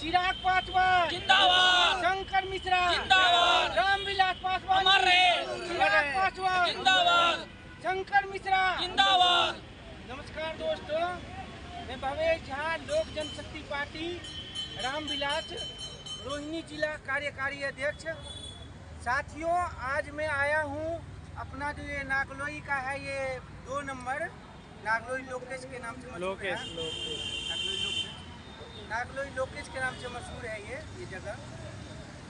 चिराग पासवान जिंदाबाद, शंकर मिश्रा जिंदाबाद, रामविलास पासवान अमर रहे, चिराग पासवान जिंदाबाद, शंकर मिश्रा जिंदाबाद। नमस्कार दोस्तों, मैं भवेश झा, लोक जनशक्ति पार्टी रामविलास रोहिणी जिला कार्यकारी अध्यक्ष। साथियों, आज मैं आया हूँ अपना जो ये नागलोई का है, ये 2 नंबर नागलोई लोकेश के नाम से मशहूर है। नागलोई लोकेश के नाम से मशहूर है ये जगह।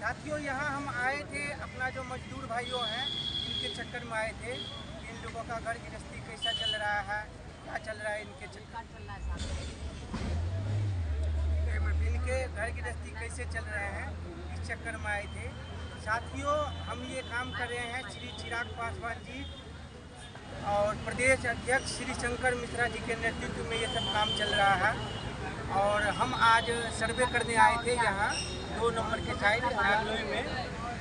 साथियों, यहाँ हम आए थे, अपना जो मजदूर भाइयों हैं इनके चक्कर में आए थे। इन लोगों का घर गृहस्थी कैसा चल रहा है, क्या चल रहा है, इनके घर गृहस्थी कैसे चल रहे हैं, इस चक्कर में आए थे। साथियों, हम ये काम कर रहे हैं श्री चिराग पासवान जी और प्रदेश अध्यक्ष श्री शंकर मिश्रा जी के नेतृत्व में ये सब काम चल रहा है। और हम आज सर्वे करने आए थे यहाँ 2 नंबर के साइड नागलोई में,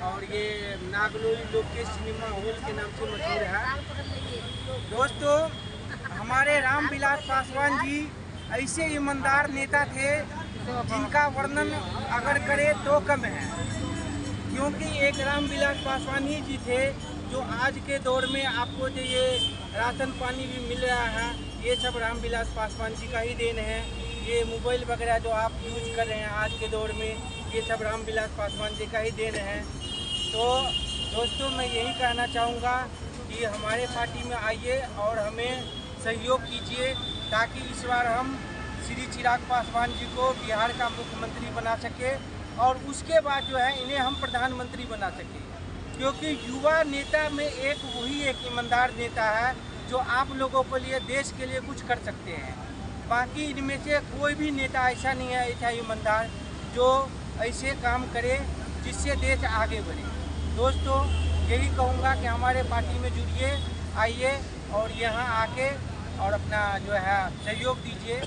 और ये नागलोई लोकेश सिनेमा हॉल के नाम से मशहूर है। दोस्तों, हमारे रामविलास पासवान जी ऐसे ईमानदार नेता थे जिनका वर्णन अगर करे तो कम है, क्योंकि एक रामविलास पासवान ही जी थे जो आज के दौर में आपको जो ये राशन पानी भी मिल रहा है, ये सब रामविलास पासवान जी का ही देन है। ये मोबाइल वगैरह जो आप यूज कर रहे हैं आज के दौर में, ये सब रामविलास पासवान जी का ही देन है। तो दोस्तों, मैं यही कहना चाहूँगा कि हमारे पार्टी में आइए और हमें सहयोग कीजिए, ताकि इस बार हम श्री चिराग पासवान जी को बिहार का मुख्यमंत्री बना सके और उसके बाद जो है इन्हें हम प्रधानमंत्री बना सके। क्योंकि युवा नेता में वही एक ईमानदार नेता है जो आप लोगों के लिए, देश के लिए कुछ कर सकते हैं। बाकी इनमें से कोई भी नेता ऐसा नहीं है, ऐसा ईमानदार जो ऐसे काम करे जिससे देश आगे बढ़े। दोस्तों, यही कहूँगा कि हमारे पार्टी में जुड़िए, आइए और यहाँ आके और अपना जो है सहयोग दीजिए।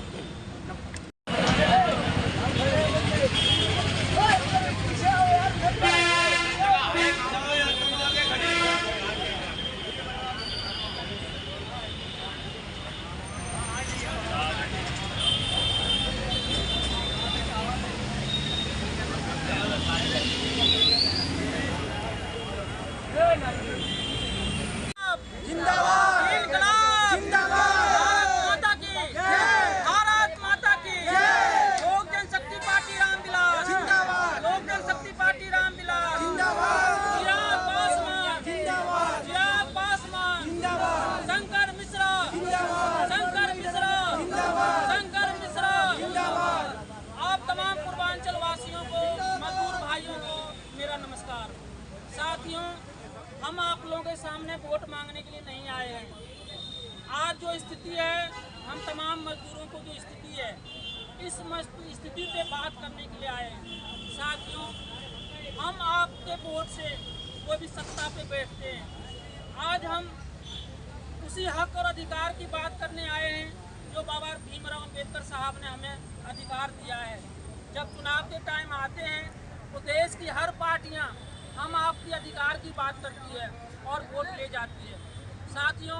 साथियों, हम आप लोगों के सामने वोट मांगने के लिए नहीं आए हैं। आज जो स्थिति है, हम तमाम मजदूरों को जो स्थिति है, इस स्थिति पे बात करने के लिए आए हैं। साथियों, हम आपके वोट से कोई भी सत्ता पे बैठते हैं। आज हम उसी हक और अधिकार की बात करने आए हैं जो बाबा भीमराव अम्बेडकर साहब ने हमें अधिकार दिया है। जब चुनाव के टाइम आते हैं तो देश की हर पार्टियां हम आपके अधिकार की बात करती है और वोट ले जाती है। साथियों,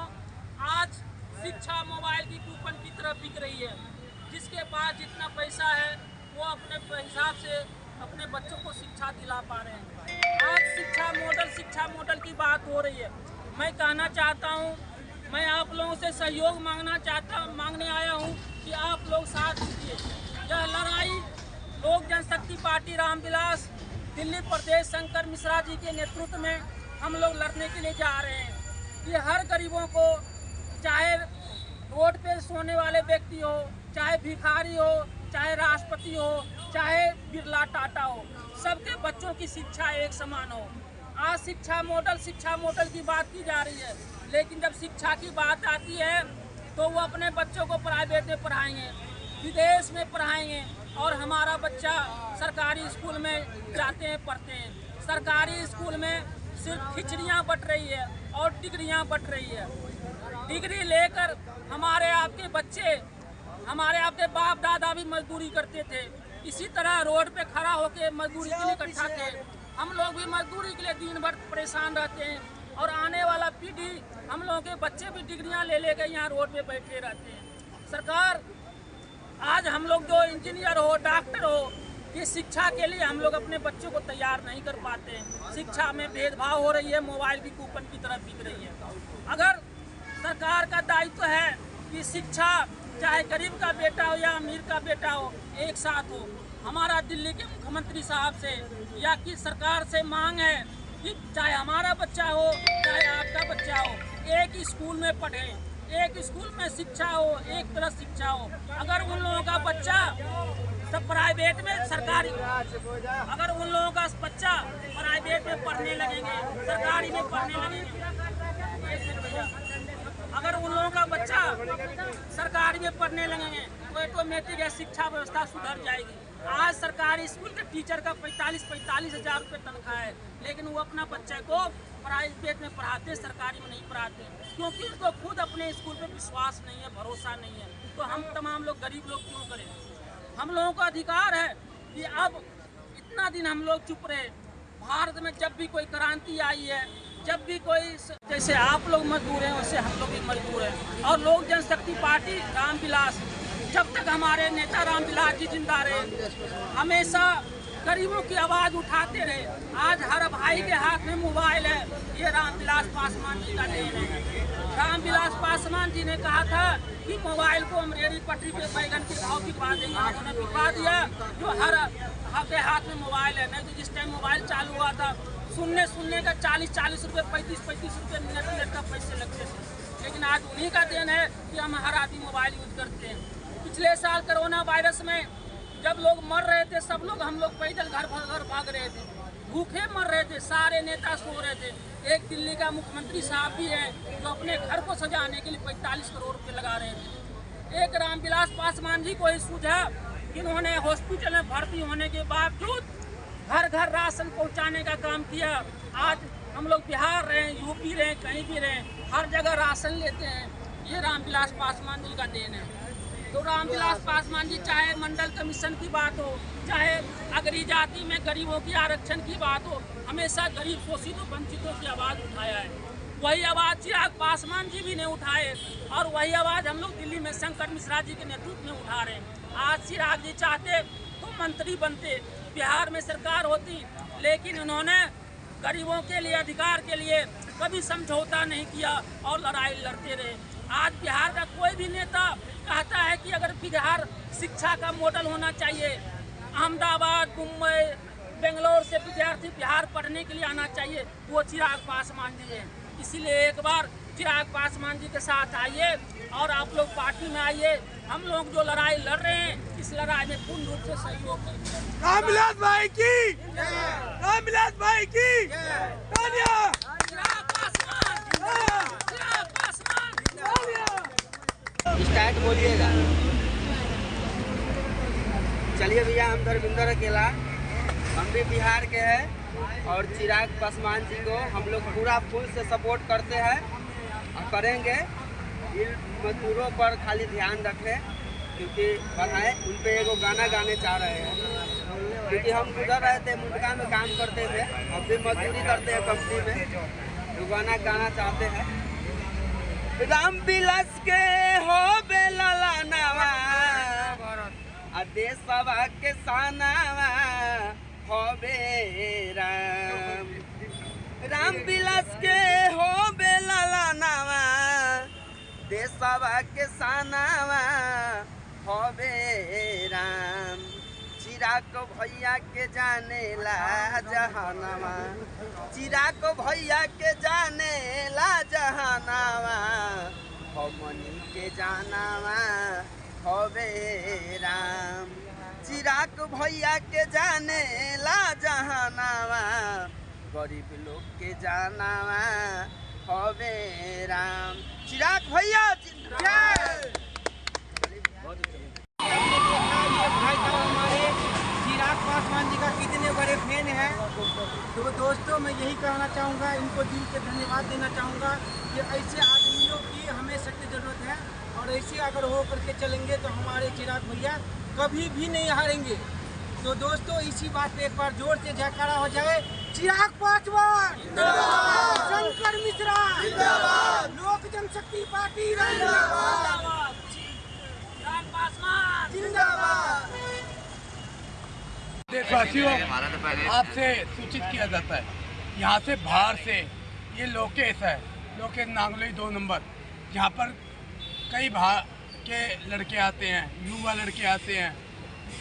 आज शिक्षा मोबाइल की कूपन की तरफ बिक रही है। जिसके पास जितना पैसा है वो अपने हिसाब से अपने बच्चों को शिक्षा दिला पा रहे हैं। आज शिक्षा मॉडल की बात हो रही है। मैं कहना चाहता हूँ, मैं आप लोगों से सहयोग मांगने आया हूँ कि आप लोग साथ दीजिए। यह लड़ाई लोक जनशक्ति पार्टी रामविलास दिल्ली प्रदेश शंकर मिश्रा जी के नेतृत्व में हम लोग लड़ने के लिए जा रहे हैं कि हर गरीबों को, चाहे रोड पे सोने वाले व्यक्ति हो, चाहे भिखारी हो, चाहे राष्ट्रपति हो, चाहे बिरला टाटा हो, सबके बच्चों की शिक्षा एक समान हो। आज शिक्षा मॉडल की बात की जा रही है, लेकिन जब शिक्षा की बात आती है तो वो अपने बच्चों को प्राइवेट में पढ़ाएंगे, विदेश में पढ़ाएंगे, और हमारा बच्चा सरकारी स्कूल में जाते हैं, पढ़ते हैं। सरकारी स्कूल में सिर्फ खिचड़ियाँ बट रही है और डिग्रियाँ बट रही है। डिग्री लेकर हमारे आपके बच्चे, हमारे आपके बाप दादा भी मजदूरी करते थे। इसी तरह रोड पे खड़ा होकर मजदूरी के लिए इकट्ठा थे। हम लोग भी मजदूरी के लिए दिन भर परेशान रहते हैं, और आने वाला पीढ़ी, हम लोगों के बच्चे भी डिग्रियाँ ले लेकर यहाँ रोड पे बैठे रहते हैं। सरकार, आज हम लोग जो इंजीनियर हो, डॉक्टर हो, कि शिक्षा के लिए हम लोग अपने बच्चों को तैयार नहीं कर पाते हैं। शिक्षा में भेदभाव हो रही है, मोबाइल की कूपन की तरफ बिक रही है। अगर सरकार का दायित्व है कि शिक्षा चाहे गरीब का बेटा हो या अमीर का बेटा हो एक साथ हो, हमारा दिल्ली के मुख्यमंत्री साहब से या कि सरकार से मांग है कि चाहे हमारा बच्चा हो चाहे आपका बच्चा हो, एक ही स्कूल में पढ़े, एक स्कूल में शिक्षा हो, एक तरह शिक्षा हो। अगर उन लोगों का बच्चा सब प्राइवेट में सरकारी, अगर उन लोगों का बच्चा प्राइवेट में पढ़ने लगेंगे, सरकारी में पढ़ने लगेंगे, अगर उन लोगों का बच्चा सरकारी में पढ़ने लगेंगे तो ऑटोमेटिक शिक्षा व्यवस्था सुधर जाएगी। आज सरकारी स्कूल के टीचर का 45 हज़ार रुपये तनख्वाह है, लेकिन वो अपना बच्चे को प्राइवेट में पढ़ाते, सरकारी में नहीं पढ़ाते, क्योंकि उनको खुद अपने स्कूल पे विश्वास नहीं है, भरोसा नहीं है। तो हम तमाम लोग गरीब लोग क्यों करें? हम लोगों का अधिकार है कि अब इतना दिन हम लोग चुप रहे। भारत में जब भी कोई क्रांति आई है, जब भी कोई, जैसे आप लोग मजदूर हैं वैसे हम लोग भी मजदूर हैं। और लोक जनशक्ति पार्टी रामविलास, जब तक हमारे नेता रामविलास जी जिंदा रहे, हमेशा गरीबों की आवाज़ उठाते रहे। आज हर भाई के हाथ में मोबाइल है, ये रामविलास पासवान जी का देन है। रामविलास पासवान जी ने कहा था कि मोबाइल को हम रेहड़ी पटरी पे बैगन के भाव बिकवा देंगे, उन्होंने बिकवा दिया। जो हर के हाथ में मोबाइल है, नहीं तो जिस टाइम मोबाइल चालू हुआ था सुनने का 40 रुपये 35 रुपये मिनट का पैसे लगते थे। लेकिन आज उन्हीं का देन है कि हम हर आदमी मोबाइल यूज करते हैं। पिछले साल कोरोना वायरस में जब लोग मर रहे थे, सब लोग हम लोग पैदल घर भाग रहे थे, भूखे मर रहे थे, सारे नेता सो रहे थे। एक दिल्ली का मुख्यमंत्री साहब भी हैं जो अपने घर को सजाने के लिए 45 करोड़ रुपये लगा रहे थे। एक रामविलास पासवान जी को ही सूझा कि उन्होंने हॉस्पिटल में भर्ती होने के बावजूद घर घर राशन पहुंचाने का काम किया। आज हम लोग बिहार रहे, यूपी रहे, कहीं भी रहे, हर जगह राशन लेते हैं। ये रामविलास पासवान जी का देन है। तो रामविलास पासवान जी, चाहे मंडल कमीशन की बात हो, चाहे अगरी जाति में गरीबों की आरक्षण की बात हो, हमेशा गरीब शोषित वंचितों की आवाज़ उठाया है। वही आवाज़ चिराग पासवान जी भी ने उठाए और वही आवाज़ हम लोग दिल्ली में शंकर मिश्रा जी के नेतृत्व में उठा रहे हैं। आज चिराग जी चाहते तो मंत्री बनते, बिहार में सरकार होती, लेकिन उन्होंने गरीबों के लिए, अधिकार के लिए कभी समझौता नहीं किया और लड़ाई लड़ते रहे। आज बिहार का कोई भी नेता कहता है कि अगर बिहार शिक्षा का मॉडल होना चाहिए, अहमदाबाद, मुंबई, बेंगलोर से विद्यार्थी बिहार पढ़ने के लिए आना चाहिए, वो चिराग पासवान जी हैं। इसीलिए एक बार चिराग पासवान जी के साथ आइए और आप लोग पार्टी में आइए। हम लोग जो लड़ाई लड़ रहे हैं, इस लड़ाई में पूर्ण रूप से सहयोग करेंगे। रामविलास भाई की, रामविलास भाई की, चिराग पासवान, चिराग पासवान। स्टार्ट बोलिएगा। चलिए भैया, हम धर्मेंद्र अकेला, हम भी बिहार के हैं और चिराग पासवान जी को हम लोग पूरा फुल से सपोर्ट करते हैं और करेंगे। इन मजदूरों पर खाली ध्यान रखें, क्योंकि बनाए उन पे एगो गाना गाने चाह रहे हैं, क्योंकि हम उधर रहते मुंडका में काम करते थे, अब भी मजदूरी करते हैं कंपनी में, तो गाना गाना चाहते हैं। रामविलास के हो बेलाला नवा देशवा के सानावा हो बे राम, रामविलास के हो बेलाला नवा देशवा के सानावा हो बे राम। चिराग भैया के जाने ला जहानावा, चिराग भैया के जाने ला जहानावा, हमनी के जानावा होबे राम। चिराग भैया के जाने ला जहानावा, गरीब लोग के जानावा होबे राम। चिराग भैया जय। हमारे चिराग पासवान जी का कितने बड़े फैन हैं। तो दोस्तों, मैं यही कहना चाहूँगा, इनको दिल से धन्यवाद देना चाहूँगा कि ऐसे आदमियों की हमें सख्त ज़रूरत है और ऐसे अगर हो करके चलेंगे तो हमारे चिराग भैया कभी भी नहीं हारेंगे। तो दोस्तों, इसी बात पे एक बार जोर से जयकारा हो जाए। चिराग पासवान जिंदाबाद, शंकर मिश्रा जिंदाबाद, लोक जनशक्ति पार्टी जिंदाबाद, चिराग पासवान जिंदाबाद। देशवासियों, आपसे सूचित किया जाता है, यहाँ से बाहर से ये लोकेश है, लोकेश नांगलोई 2 नंबर, जहाँ पर कई बाहर के लड़के आते हैं, युवा लड़के आते हैं,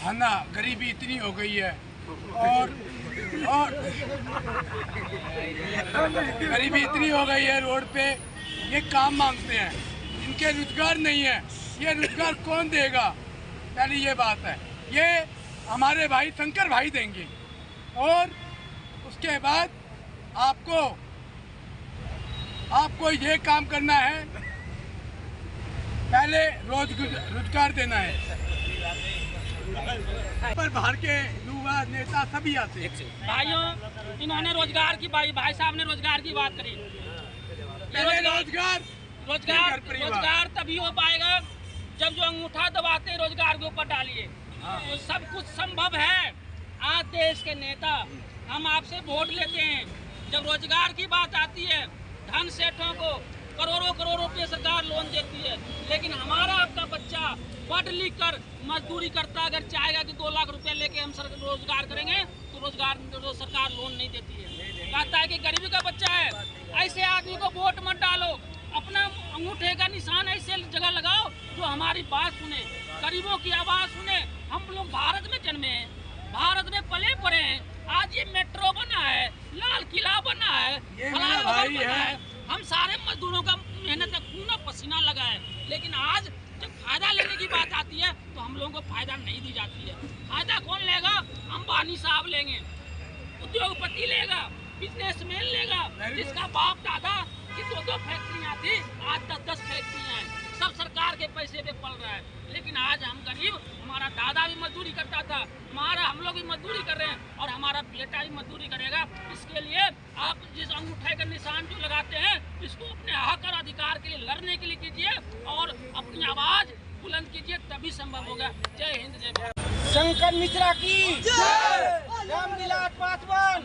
है ना। गरीबी इतनी हो गई है और गरीबी इतनी हो गई है, रोड पे ये काम मांगते हैं, इनके रोजगार नहीं है, ये रोजगार कौन देगा? पहली ये बात है, ये हमारे भाई शंकर भाई देंगे। और उसके बाद आपको ये काम करना है, पहले रोजगार देना है। पर बाहर के युवा नेता सभी आते हैं। भाइयों, इन्होंने रोजगार की भाई साहब ने रोजगार की बात करी। रोजगार तभी हो पाएगा जब जो अंगूठा दबाते हैं रोजगार के ऊपर डालिए, तो सब कुछ संभव है। आज देश के नेता हम आपसे वोट लेते हैं, जब रोजगार की बात आती है, धन सेठों को करोड़ों रुपए सरकार लोन देती है, लेकिन हमारा आपका बच्चा पढ़ लिख कर मजदूरी करता अगर चाहेगा कि 2 लाख रुपए लेके हम रोजगार करेंगे, तो सरकार लोन नहीं देती है। कहता है कि गरीबी का बच्चा है, ऐसे आदमी को वोट मत डालो, अपना अंगूठे का निशान ऐसे जगह लगाओ जो हमारी बात सुने, गरीबों की आवाज सुने। हम लोग भारत में जन्मे हैं, भारत में पले पड़े हैं, आज ये मेट्रो बना है, लाल किला बना है, फ्लाईओवर बना है, हम सारे मजदूरों का मेहनत का खून पसीना लगा है, लेकिन आज जब फायदा लेने की बात आती है तो हम लोगों को फायदा नहीं दी जाती है। फायदा कौन लेगा? अंबानी साहब लेंगे, उद्योगपति लेगा, बिजनेसमैन लेगा, जिसका बाप दादा की 2 फैक्ट्रियां थी, आज 10 फैक्ट्रियां हैं, सब सरकार के पैसे पे पल रहा है। लेकिन आज हम गरीब, हमारा दादा भी मजदूरी करता था, हम लोग भी मजदूरी कर रहे हैं और हमारा बेटा भी मजदूरी करेगा। इसके लिए आप जिस अंगूठे का निशान जो लगाते हैं, इसको अपने हक और अधिकार के लिए लड़ने के लिए कीजिए और अपनी आवाज बुलंद कीजिए, तभी संभव होगा। जय हिंद, जय भारत। शंकर मिश्रा की जय, रामविलास पासवान।